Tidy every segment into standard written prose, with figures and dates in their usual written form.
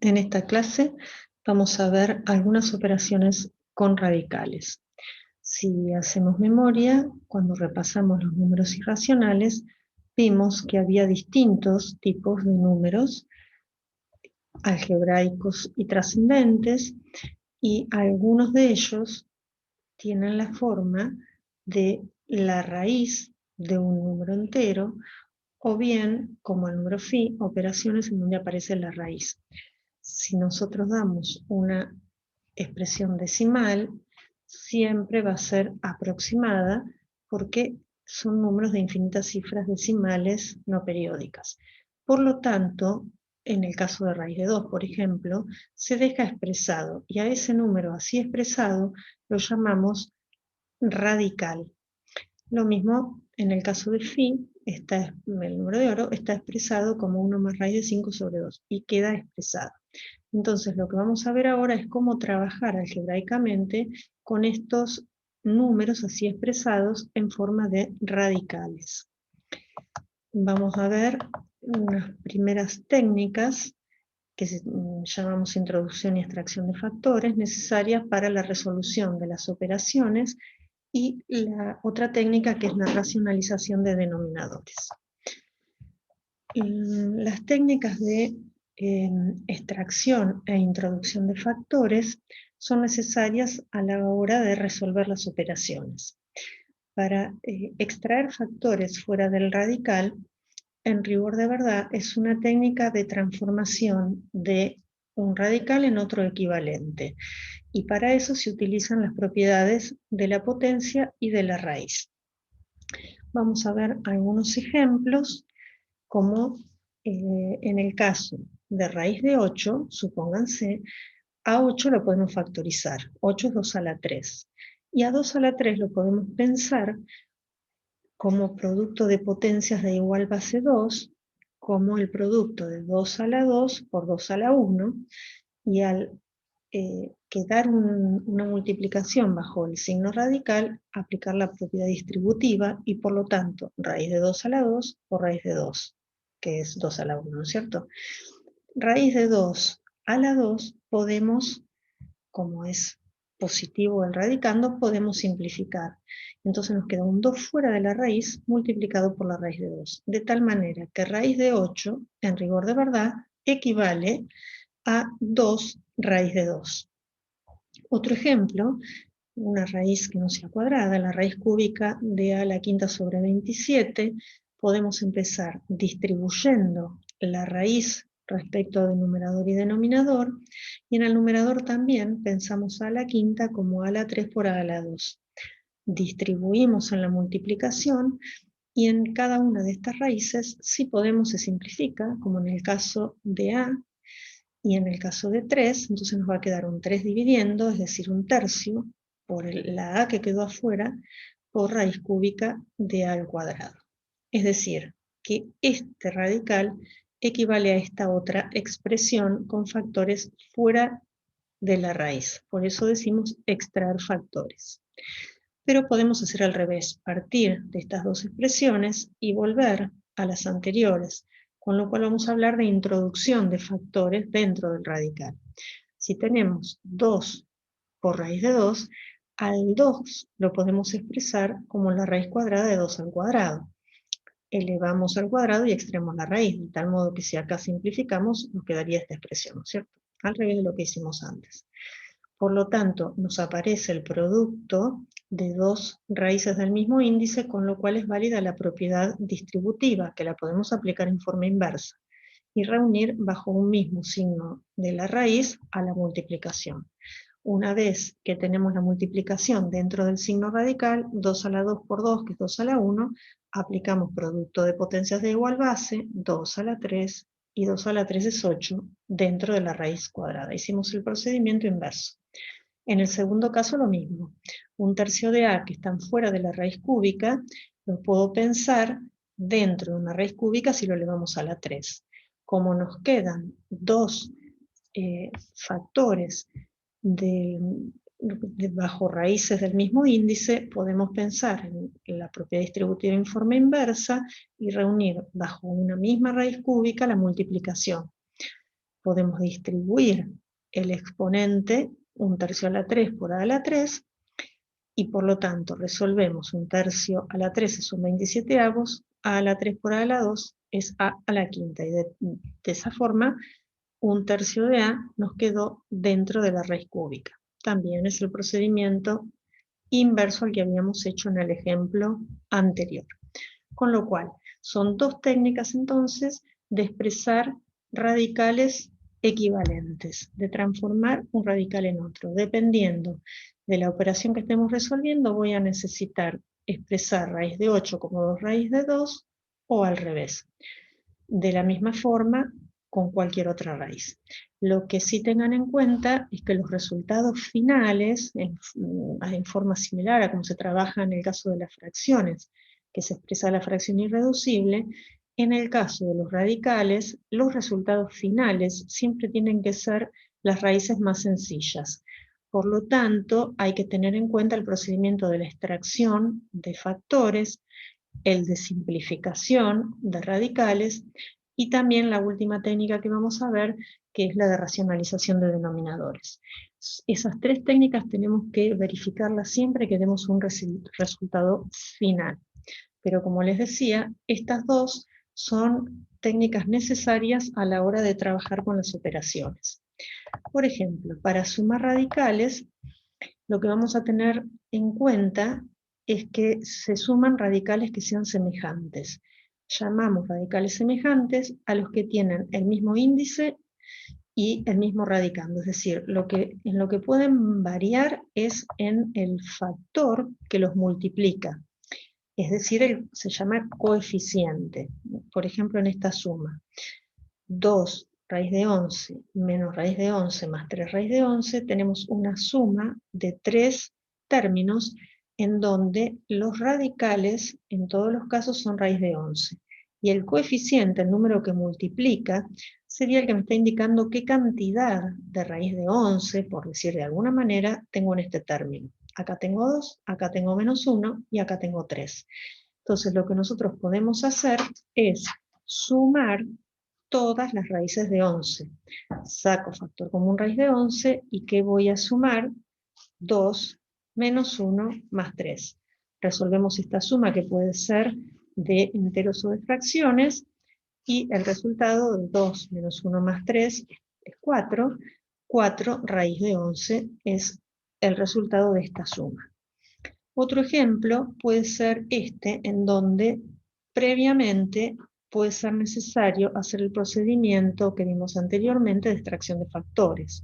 En esta clase vamos a ver algunas operaciones con radicales. Si hacemos memoria, cuando repasamos los números irracionales, vimos que había distintos tipos de números algebraicos y trascendentes, y algunos de ellos tienen la forma de la raíz de un número entero, o bien, como el número phi, operaciones en donde aparece la raíz. Si nosotros damos una expresión decimal, siempre va a ser aproximada porque son números de infinitas cifras decimales no periódicas. Por lo tanto, en el caso de raíz de 2, por ejemplo, se deja expresado, y a ese número así expresado lo llamamos radical. Lo mismo en el caso de phi, el número de oro está expresado como 1 más raíz de 5 sobre 2 y queda expresado. Entonces lo que vamos a ver ahora es cómo trabajar algebraicamente con estos números así expresados en forma de radicales. Vamos a ver unas primeras técnicas que llamamos introducción y extracción de factores, necesarias para la resolución de las operaciones, y la otra técnica que es la racionalización de denominadores. Las técnicas de extracción e introducción de factores son necesarias a la hora de resolver las operaciones. Para extraer factores fuera del radical, en rigor de verdad, es una técnica de transformación de un radical en otro equivalente, y para eso se utilizan las propiedades de la potencia y de la raíz. Vamos a ver algunos ejemplos, como en el caso de raíz de 8, supónganse, a 8 lo podemos factorizar, 8 es 2 a la 3, y a 2 a la 3 lo podemos pensar como producto de potencias de igual base 2, como el producto de 2 a la 2 por 2 a la 1, y al quedar una multiplicación bajo el signo radical, aplicar la propiedad distributiva, y por lo tanto, raíz de 2 a la 2 por raíz de 2, que es 2 a la 1, ¿no es cierto? Raíz de 2 a la 2 podemos, como es positivo el radicando, podemos simplificar. Entonces nos queda un 2 fuera de la raíz multiplicado por la raíz de 2. De tal manera que raíz de 8, en rigor de verdad, equivale a 2 raíz de 2. Otro ejemplo, una raíz que no sea cuadrada, la raíz cúbica de a la quinta sobre 27, podemos empezar distribuyendo la raíz respecto de numerador y denominador, y en el numerador también pensamos a la quinta como a la 3 por a la 2. Distribuimos en la multiplicación, y en cada una de estas raíces, si podemos, se simplifica, como en el caso de a, y en el caso de 3, entonces nos va a quedar un 3 dividiendo, es decir, un tercio, por la a que quedó afuera, por raíz cúbica de a al cuadrado. Es decir, que este radical equivale a esta otra expresión con factores fuera de la raíz. Por eso decimos extraer factores. Pero podemos hacer al revés, partir de estas dos expresiones y volver a las anteriores, con lo cual vamos a hablar de introducción de factores dentro del radical. Si tenemos 2 por raíz de 2, al 2 lo podemos expresar como la raíz cuadrada de 2 al cuadrado. Elevamos al cuadrado y extraemos la raíz, de tal modo que si acá simplificamos, nos quedaría esta expresión, ¿no es cierto? Al revés de lo que hicimos antes. Por lo tanto, nos aparece el producto de dos raíces del mismo índice, con lo cual es válida la propiedad distributiva, que la podemos aplicar en forma inversa, y reunir bajo un mismo signo de la raíz a la multiplicación. Una vez que tenemos la multiplicación dentro del signo radical, 2 a la 2 por 2, que es 2 a la 1, aplicamos producto de potencias de igual base, 2 a la 3, y 2 a la 3 es 8, dentro de la raíz cuadrada. Hicimos el procedimiento inverso. En el segundo caso lo mismo. Un tercio de a que están fuera de la raíz cúbica, lo puedo pensar dentro de una raíz cúbica si lo elevamos a la 3. Como nos quedan dos factores bajo raíces del mismo índice, podemos pensar en la propiedad distributiva en forma inversa y reunir bajo una misma raíz cúbica la multiplicación. podemos distribuir el exponente 1/3 a la 3 por a la 3, y por lo tanto resolvemos 1/3 a la 3 es un 27avos, a la 3 por a la 2 es a la quinta, y de esa forma 1/3 de a nos quedó dentro de la raíz cúbica. También es el procedimiento inverso al que habíamos hecho en el ejemplo anterior. Con lo cual, son dos técnicas entonces de expresar radicales equivalentes, de transformar un radical en otro. Dependiendo de la operación que estemos resolviendo, voy a necesitar expresar raíz de 8 como 2 raíz de 2, o al revés. De la misma forma, con cualquier otra raíz. Lo que sí tengan en cuenta es que los resultados finales, en forma similar a como se trabaja en el caso de las fracciones, que se expresa la fracción irreducible, en el caso de los radicales, los resultados finales siempre tienen que ser las raíces más sencillas. Por lo tanto, hay que tener en cuenta el procedimiento de la extracción de factores, el de simplificación de radicales, y también la última técnica que vamos a ver, que es la de racionalización de denominadores. Esas tres técnicas tenemos que verificarlas siempre que demos un resultado final. Pero como les decía, estas dos son técnicas necesarias a la hora de trabajar con las operaciones. Por ejemplo, para sumar radicales, lo que vamos a tener en cuenta es que se suman radicales que sean semejantes. Llamamos radicales semejantes a los que tienen el mismo índice y el mismo radicando, es decir, en lo que pueden variar es en el factor que los multiplica, es decir, se llama coeficiente. Por ejemplo, en esta suma, 2 raíz de 11 menos raíz de 11 más 3 raíz de 11, tenemos una suma de 3 términos en donde los radicales en todos los casos son raíz de 11. Y el coeficiente, el número que multiplica, sería el que me está indicando qué cantidad de raíz de 11, por decir de alguna manera, tengo en este término. Acá tengo 2, acá tengo menos 1 y acá tengo 3. Entonces lo que nosotros podemos hacer es sumar todas las raíces de 11. Saco factor común raíz de 11 y ¿qué voy a sumar? 2 menos 1 más 3. Resolvemos esta suma que puede ser de enteros o de fracciones y el resultado de 2 menos 1 más 3 es 4. 4 raíz de 11 es el resultado de esta suma. Otro ejemplo puede ser este, en donde previamente puede ser necesario hacer el procedimiento que vimos anteriormente de extracción de factores.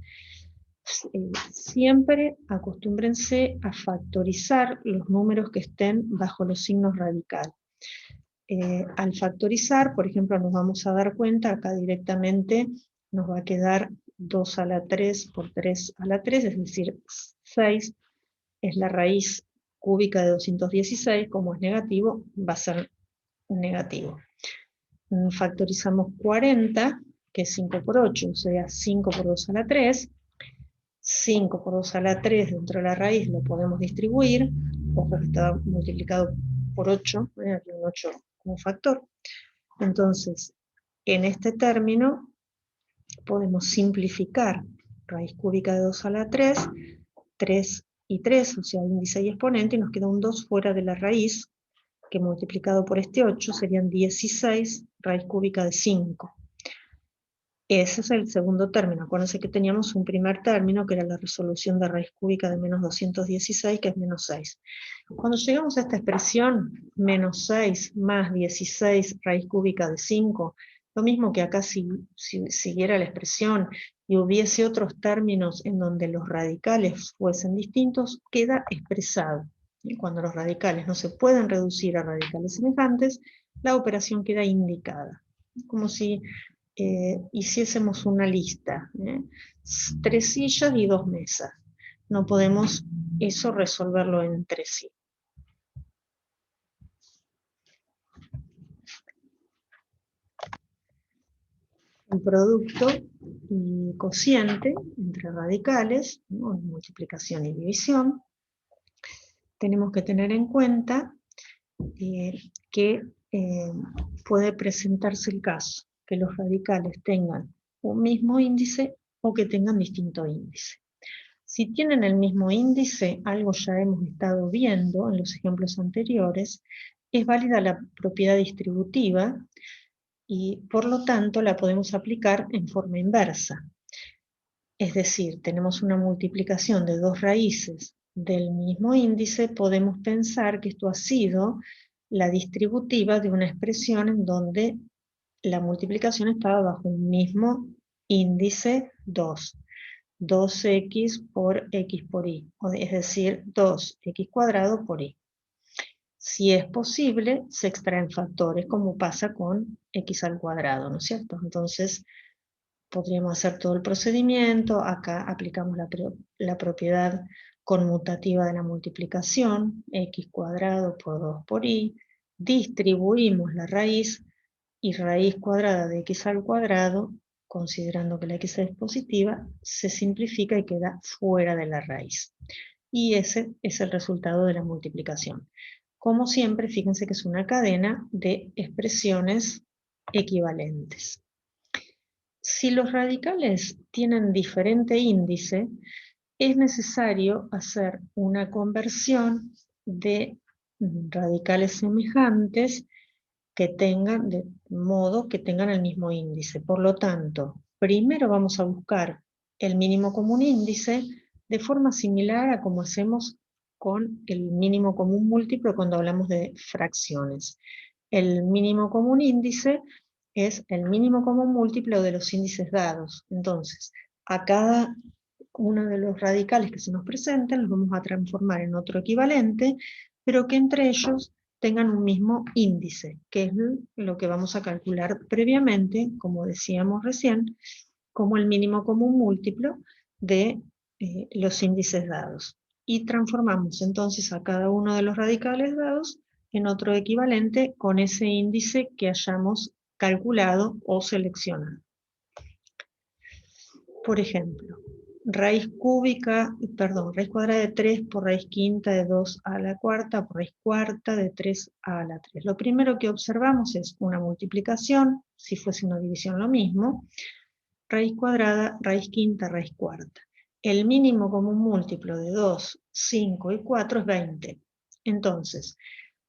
Siempre acostúmbrense a factorizar los números que estén bajo los signos radical. Al factorizar, por ejemplo, nos vamos a dar cuenta, acá directamente nos va a quedar 2 a la 3 por 3 a la 3, es decir, 6 es la raíz cúbica de 216, como es negativo, va a ser negativo. Factorizamos 40, que es 5 por 8, o sea, 5 por 2 a la 3. 5 por 2 a la 3 dentro de la raíz lo podemos distribuir, ojo que está multiplicado por 8, aquí un 8 como factor. Entonces, en este término podemos simplificar raíz cúbica de 2 a la 3, 3 y 3, o sea, índice y exponente, y nos queda un 2 fuera de la raíz, que multiplicado por este 8 serían 16 raíz cúbica de 5. Ese es el segundo término. Acuérdense que teníamos un primer término, que era la resolución de raíz cúbica de menos 216, que es menos 6. Cuando llegamos a esta expresión, menos 6 más 16 raíz cúbica de 5, lo mismo que acá si siguiera la expresión y hubiese otros términos en donde los radicales fuesen distintos, queda expresado. Y cuando los radicales no se pueden reducir a radicales semejantes, la operación queda indicada. Como si hiciésemos una lista, 3 sillas y 2 mesas. No podemos eso resolverlo entre sí. El producto y cociente entre radicales, ¿no?, multiplicación y división, tenemos que tener en cuenta que puede presentarse el caso que los radicales tengan un mismo índice o que tengan distinto índice. Si tienen el mismo índice, algo ya hemos estado viendo en los ejemplos anteriores, es válida la propiedad distributiva y por lo tanto la podemos aplicar en forma inversa. Es decir, tenemos una multiplicación de dos raíces del mismo índice, podemos pensar que esto ha sido la distributiva de una expresión en donde la multiplicación estaba bajo un mismo índice 2. 2x por x por y, es decir, 2x cuadrado por y. Si es posible, se extraen factores, como pasa con x al cuadrado, ¿no es cierto? Entonces, podríamos hacer todo el procedimiento, acá aplicamos la propiedad conmutativa de la multiplicación, x cuadrado por 2 por y, distribuimos la raíz, y raíz cuadrada de x al cuadrado, considerando que la x es positiva, se simplifica y queda fuera de la raíz. Y ese es el resultado de la multiplicación. Como siempre, fíjense que es una cadena de expresiones equivalentes. Si los radicales tienen diferente índice, es necesario hacer una conversión de radicales semejantes que tengan, de modo que tengan el mismo índice. Por lo tanto, primero vamos a buscar el mínimo común índice de forma similar a como hacemos con el mínimo común múltiplo cuando hablamos de fracciones. El mínimo común índice es el mínimo común múltiplo de los índices dados. Entonces, a cada uno de los radicales que se nos presenten los vamos a transformar en otro equivalente, pero que entre ellos tengan un mismo índice, que es lo que vamos a calcular previamente, como decíamos recién, como el mínimo común múltiplo de los índices dados. Y transformamos entonces a cada uno de los radicales dados en otro equivalente con ese índice que hayamos calculado o seleccionado. Por ejemplo, raíz cuadrada de 3 por raíz quinta de 2 a la cuarta por raíz cuarta de 3 a la 3. Lo primero que observamos es una multiplicación, si fuese una división lo mismo, raíz cuadrada, raíz quinta, raíz cuarta. El mínimo común múltiplo de 2, 5 y 4 es 20. Entonces,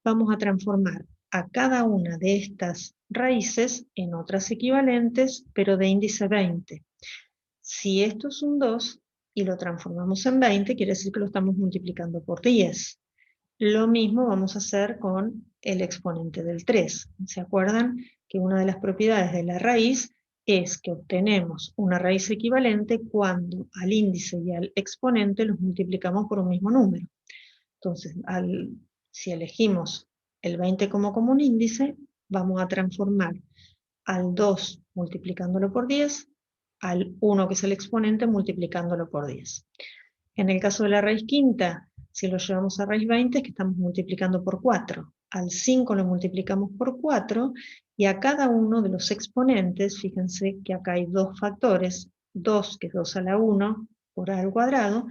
vamos a transformar a cada una de estas raíces en otras equivalentes, pero de índice 20. Si esto es un 2 y lo transformamos en 20, quiere decir que lo estamos multiplicando por 10. Lo mismo vamos a hacer con el exponente del 3. ¿Se acuerdan que una de las propiedades de la raíz es que obtenemos una raíz equivalente cuando al índice y al exponente los multiplicamos por un mismo número? Entonces, si elegimos el 20 como común índice, vamos a transformar al 2 multiplicándolo por 10, al 1 que es el exponente multiplicándolo por 10. En el caso de la raíz quinta, si lo llevamos a raíz 20 es que estamos multiplicando por 4. Al 5 lo multiplicamos por 4 y a cada uno de los exponentes, fíjense que acá hay dos factores, 2 que es 2 a la 1 por a al cuadrado,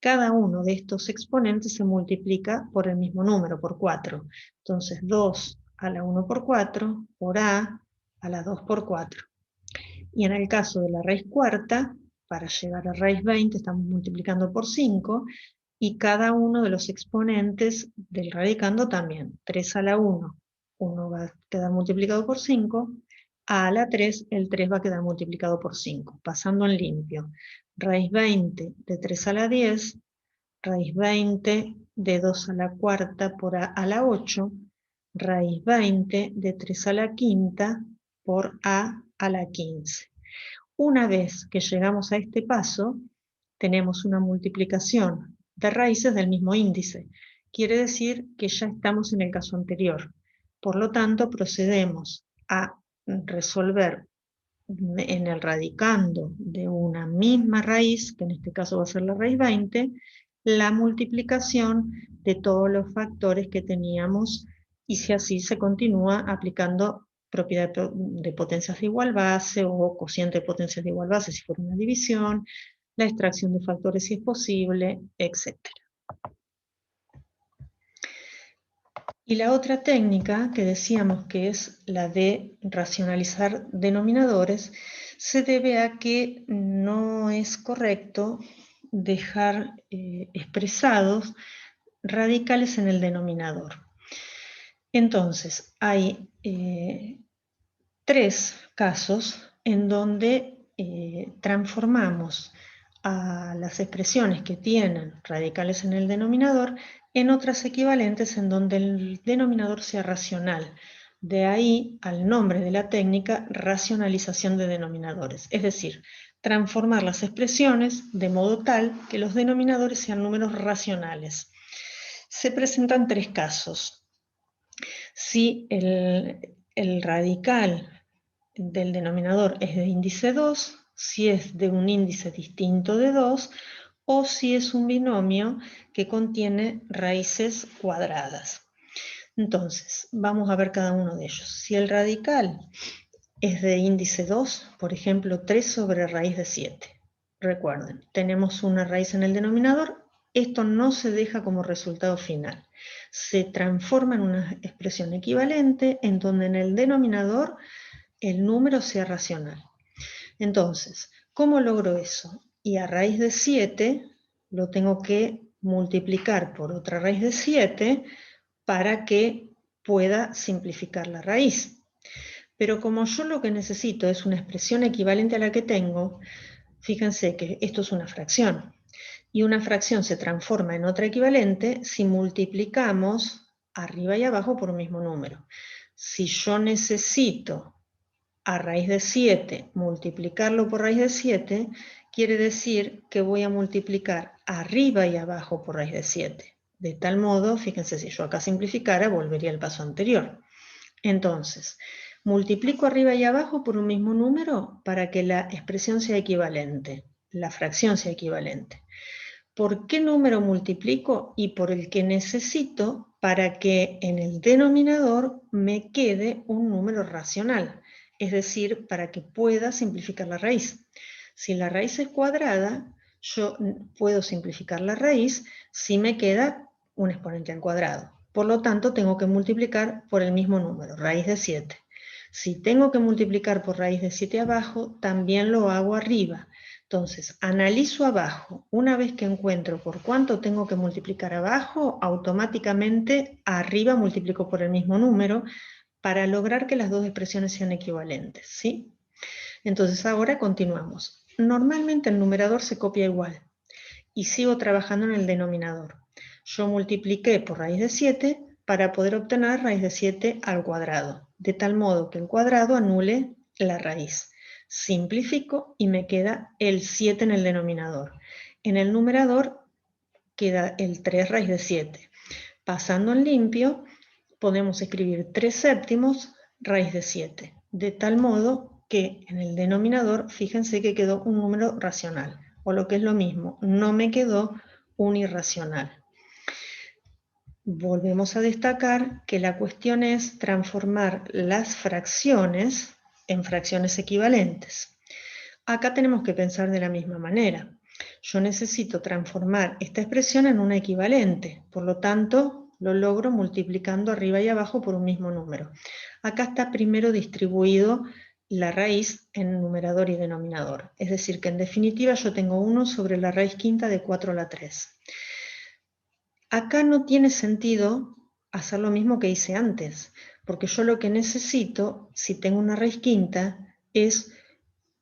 cada uno de estos exponentes se multiplica por el mismo número, por 4. Entonces 2 a la 1 por 4 por a la 2 por 4. Y en el caso de la raíz cuarta, para llegar a raíz 20 estamos multiplicando por 5, y cada uno de los exponentes del radicando también. 3 a la 1, 1 va a quedar multiplicado por 5, a la 3, el 3 va a quedar multiplicado por 5, pasando en limpio. Raíz 20 de 3 a la 10, raíz 20 de 2 a la cuarta por a la 8, raíz 20 de 3 a la quinta por a la 15. Una vez que llegamos a este paso, tenemos una multiplicación de raíces del mismo índice. Quiere decir que ya estamos en el caso anterior. Por lo tanto, procedemos a resolver en el radicando de una misma raíz, que en este caso va a ser la raíz 20, la multiplicación de todos los factores que teníamos, y si así se continúa aplicando propiedad de potencias de igual base o cociente de potencias de igual base si fuera una división, la extracción de factores si es posible, etc. Y la otra técnica que decíamos que es la de racionalizar denominadores, Se debe a que no es correcto dejar expresados radicales en el denominador. Entonces, hay 3 casos en donde transformamos a las expresiones que tienen radicales en el denominador en otras equivalentes en donde el denominador sea racional. De ahí al nombre de la técnica, racionalización de denominadores. Es decir, transformar las expresiones de modo tal que los denominadores sean números racionales. Se presentan 3 casos. Si el radical del denominador es de índice 2, si es de un índice distinto de 2, o si es un binomio que contiene raíces cuadradas. Entonces, vamos a ver cada uno de ellos. Si el radical es de índice 2, por ejemplo, 3 sobre raíz de 7. Recuerden, tenemos una raíz en el denominador, esto no se deja como resultado final. Se transforma en una expresión equivalente en donde en el denominador el número sea racional. Entonces, ¿cómo logro eso? Y a raíz de 7 lo tengo que multiplicar por otra raíz de 7 para que pueda simplificar la raíz. Pero como yo lo que necesito es una expresión equivalente a la que tengo, fíjense que esto es una fracción. Y una fracción se transforma en otra equivalente si multiplicamos arriba y abajo por un mismo número. Si yo necesito a raíz de 7 multiplicarlo por raíz de 7, quiere decir que voy a multiplicar arriba y abajo por raíz de 7. De tal modo, fíjense, si yo acá simplificara, volvería al paso anterior. Entonces, multiplico arriba y abajo por un mismo número para que la expresión sea equivalente, la fracción sea equivalente. ¿Por qué número multiplico? Y por el que necesito para que en el denominador me quede un número racional, es decir, para que pueda simplificar la raíz. Si la raíz es cuadrada, yo puedo simplificar la raíz si me queda un exponente al cuadrado. Por lo tanto, tengo que multiplicar por el mismo número, raíz de 7. Si tengo que multiplicar por raíz de 7 abajo, también lo hago arriba. Entonces, analizo abajo. Una vez que encuentro por cuánto tengo que multiplicar abajo, automáticamente arriba multiplico por el mismo número para lograr que las dos expresiones sean equivalentes, ¿sí? Entonces, ahora continuamos. Normalmente el numerador se copia igual y sigo trabajando en el denominador. Yo multipliqué por raíz de 7 para poder obtener raíz de 7 al cuadrado, de tal modo que el cuadrado anule la raíz. Simplifico y me queda el 7 en el denominador. En el numerador queda el 3 raíz de 7. Pasando en limpio, podemos escribir 3 séptimos raíz de 7. De tal modo que en el denominador, fíjense que quedó un número racional. O lo que es lo mismo, no me quedó un irracional. Volvemos a destacar que la cuestión es transformar las fracciones en fracciones equivalentes. Acá tenemos que pensar de la misma manera. Yo necesito transformar esta expresión en una equivalente, por lo tanto lo logro multiplicando arriba y abajo por un mismo número. Acá está primero distribuido la raíz en numerador y denominador, es decir que en definitiva yo tengo 1 sobre la raíz quinta de 4 a la 3. Acá no tiene sentido hacer lo mismo que hice antes, porque yo lo que necesito, si tengo una raíz quinta, es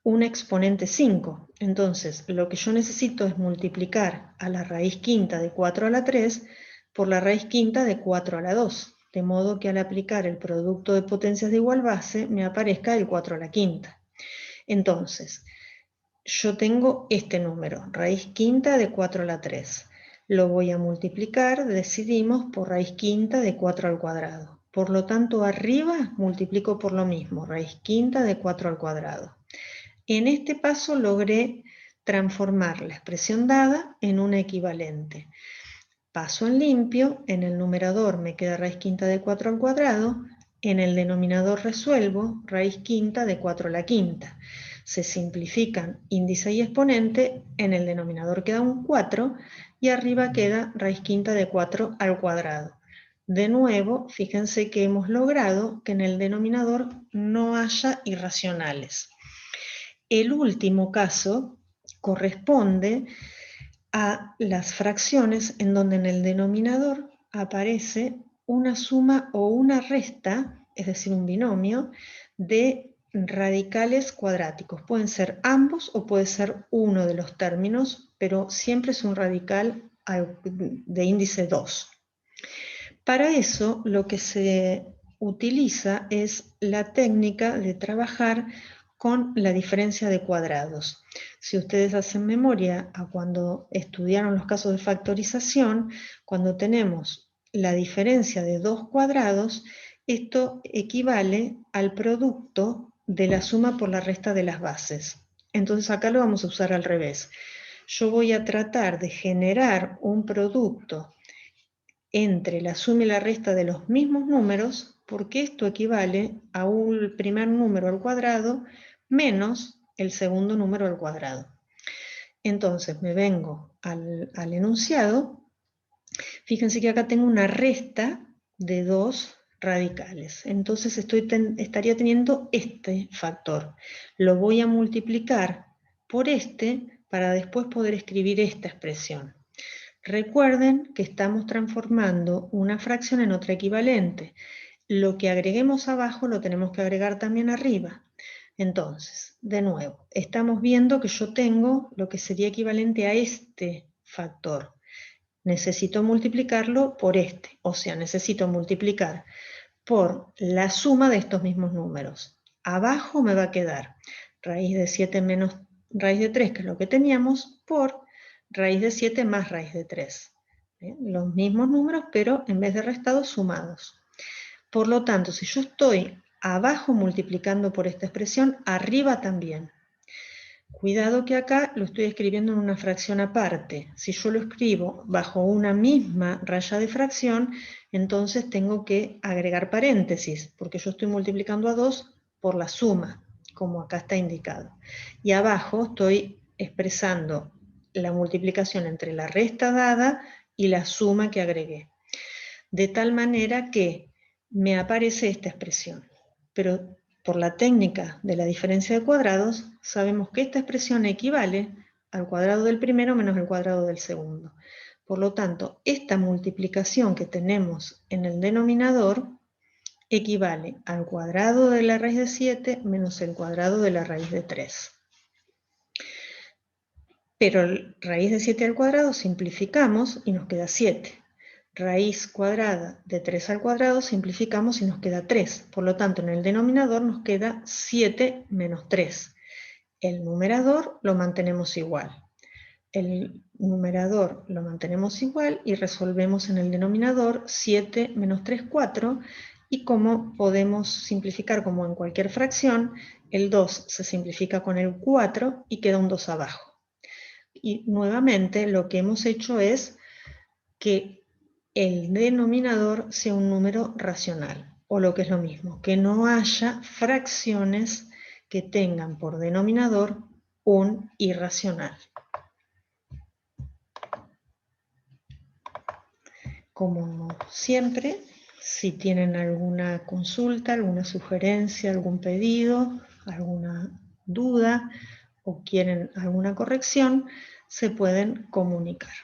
un exponente 5. Entonces, lo que yo necesito es multiplicar a la raíz quinta de 4 a la 3 por la raíz quinta de 4 a la 2, de modo que al aplicar el producto de potencias de igual base me aparezca el 4 a la quinta. Entonces, yo tengo este número, raíz quinta de 4 a la 3. Lo voy a multiplicar, decidimos, por raíz quinta de 4 al cuadrado. Por lo tanto, arriba multiplico por lo mismo, raíz quinta de 4 al cuadrado. En este paso logré transformar la expresión dada en una equivalente. Paso en limpio, en el numerador me queda raíz quinta de 4 al cuadrado, en el denominador resuelvo raíz quinta de 4 a la quinta. Se simplifican índice y exponente, en el denominador queda un 4 y arriba queda raíz quinta de 4 al cuadrado. De nuevo, fíjense que hemos logrado que en el denominador no haya irracionales. El último caso corresponde a las fracciones en donde en el denominador aparece una suma o una resta, es decir, un binomio, de radicales cuadráticos. Pueden ser ambos o puede ser uno de los términos, pero siempre es un radical de índice 2. Para eso lo que se utiliza es la técnica de trabajar con la diferencia de cuadrados. Si ustedes hacen memoria a cuando estudiaron los casos de factorización, cuando tenemos la diferencia de dos cuadrados, esto equivale al producto de la suma por la resta de las bases. Entonces acá lo vamos a usar al revés. Yo voy a tratar de generar un producto entre la suma y la resta de los mismos números, porque esto equivale a un primer número al cuadrado menos el segundo número al cuadrado. Entonces me vengo al enunciado. Fíjense que acá tengo una resta de dos radicales. Entonces estaría teniendo este factor. Lo voy a multiplicar por este para después poder escribir esta expresión. Recuerden que estamos transformando una fracción en otra equivalente. Lo que agreguemos abajo lo tenemos que agregar también arriba. Entonces, de nuevo, estamos viendo que yo tengo lo que sería equivalente a este factor. Necesito multiplicarlo por este, o sea, necesito multiplicar por la suma de estos mismos números. Abajo me va a quedar raíz de 7 menos raíz de 3, que es lo que teníamos, por raíz de 7 más raíz de 3. Los mismos números, pero en vez de restados, sumados. Por lo tanto, si yo estoy abajo multiplicando por esta expresión, arriba también. Cuidado que acá lo estoy escribiendo en una fracción aparte. Si yo lo escribo bajo una misma raya de fracción, entonces tengo que agregar paréntesis, porque yo estoy multiplicando a 2 por la suma, como acá está indicado. Y abajo estoy expresando la multiplicación entre la resta dada y la suma que agregué. De tal manera que me aparece esta expresión. Pero por la técnica de la diferencia de cuadrados, sabemos que esta expresión equivale al cuadrado del primero menos el cuadrado del segundo. Por lo tanto, esta multiplicación que tenemos en el denominador equivale al cuadrado de la raíz de 7 menos el cuadrado de la raíz de 3. Pero raíz de 7 al cuadrado simplificamos y nos queda 7. Raíz cuadrada de 3 al cuadrado simplificamos y nos queda 3. Por lo tanto, en el denominador nos queda 7 menos 3. El numerador lo mantenemos igual. El numerador lo mantenemos igual y resolvemos en el denominador 7 menos 3, 4. Y como podemos simplificar como en cualquier fracción, el 2 se simplifica con el 4 y queda un 2 abajo. Y nuevamente lo que hemos hecho es que el denominador sea un número racional, o lo que es lo mismo, que no haya fracciones que tengan por denominador un irracional. Como siempre, si tienen alguna consulta, alguna sugerencia, algún pedido, alguna duda o quieren alguna corrección, se pueden comunicar.